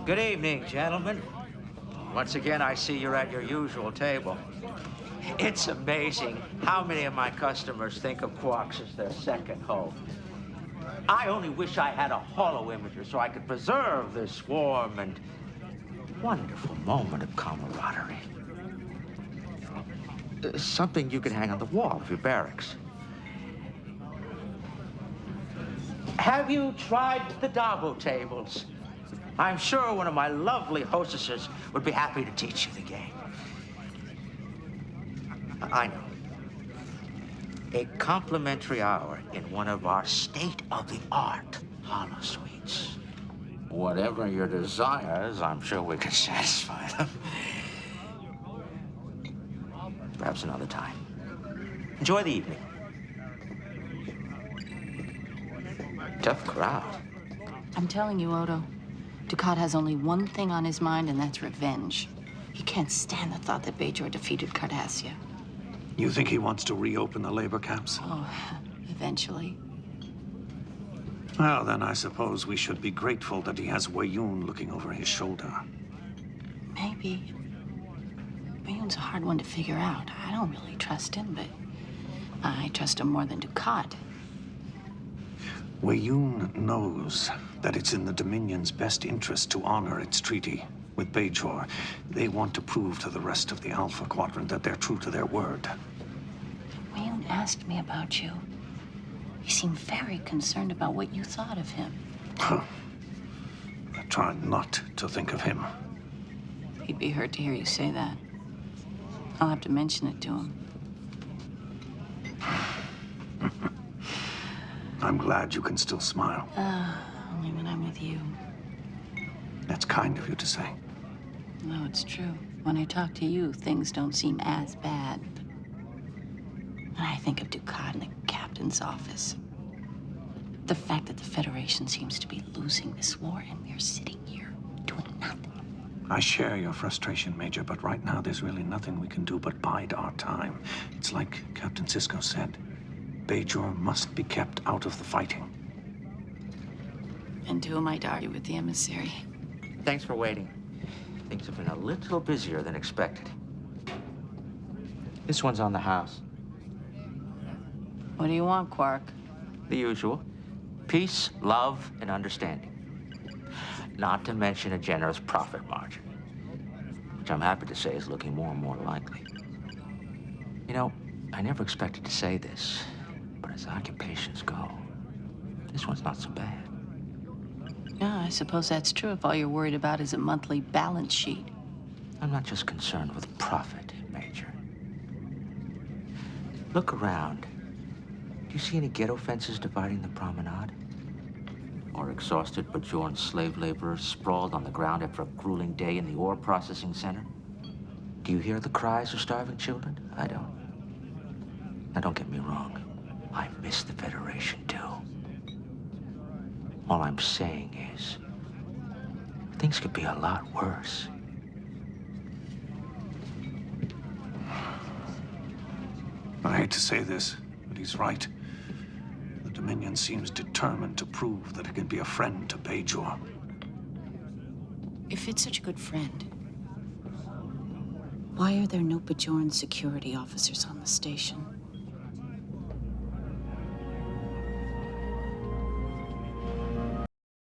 Good evening, gentlemen. Once again, I see you're at your usual table. It's amazing how many of my customers think of Quark's as their second home. I only wish I had a holo imager so I could preserve this warm and wonderful moment of camaraderie. Something you could hang on the wall of your barracks. Have you tried the Dabo tables? I'm sure one of my lovely hostesses would be happy to teach you the game. I know. A complimentary hour in one of our state-of-the-art holosuites. Whatever your desires, I'm sure we can satisfy them. Perhaps another time. Enjoy the evening. Tough crowd. I'm telling you, Odo, Dukat has only one thing on his mind, and that's revenge. He can't stand the thought that Bajor defeated Cardassia. You think he wants to reopen the labor camps? Oh, eventually. Well, then I suppose we should be grateful that he has Weyoun looking over his shoulder. Maybe. Weyoun's a hard one to figure out. I don't really trust him, but I trust him more than Dukat. Weyoun knows that it's in the Dominion's best interest to honor its treaty with Bajor. They want to prove to the rest of the Alpha Quadrant that they're true to their word. Weyoun asked me about you. He seemed very concerned about what you thought of him. Huh. I try not to think of him. He'd be hurt to hear you say that. I'll have to mention it to him. I'm glad you can still smile. Only when I'm with you. That's kind of you to say. No, it's true. When I talk to you, things don't seem as bad. And I think of Dukat in the captain's office. The fact that the Federation seems to be losing this war, and we're sitting here doing nothing. I share your frustration, Major, but right now there's really nothing we can do but bide our time. It's like Captain Sisko said. Bajor must be kept out of the fighting. And who am I to argue with the emissary? Thanks for waiting. Things have been a little busier than expected. This one's on the house. What do you want, Quark? The usual. Peace, love, and understanding. Not to mention a generous profit margin, which I'm happy to say is looking more and more likely. You know, I never expected to say this, but as occupations go, this one's not so bad. Yeah, I suppose that's true if all you're worried about is a monthly balance sheet. I'm not just concerned with profit, Major. Look around. Do you see any ghetto fences dividing the promenade? Or exhausted Bajoran slave laborers sprawled on the ground after a grueling day in the ore processing center? Do you hear the cries of starving children? I don't. Now, don't get me wrong. I miss the Federation, too. All I'm saying is, things could be a lot worse. I hate to say this, but he's right. The Dominion seems determined to prove that it can be a friend to Bajor. If it's such a good friend, why are there no Bajoran security officers on the station?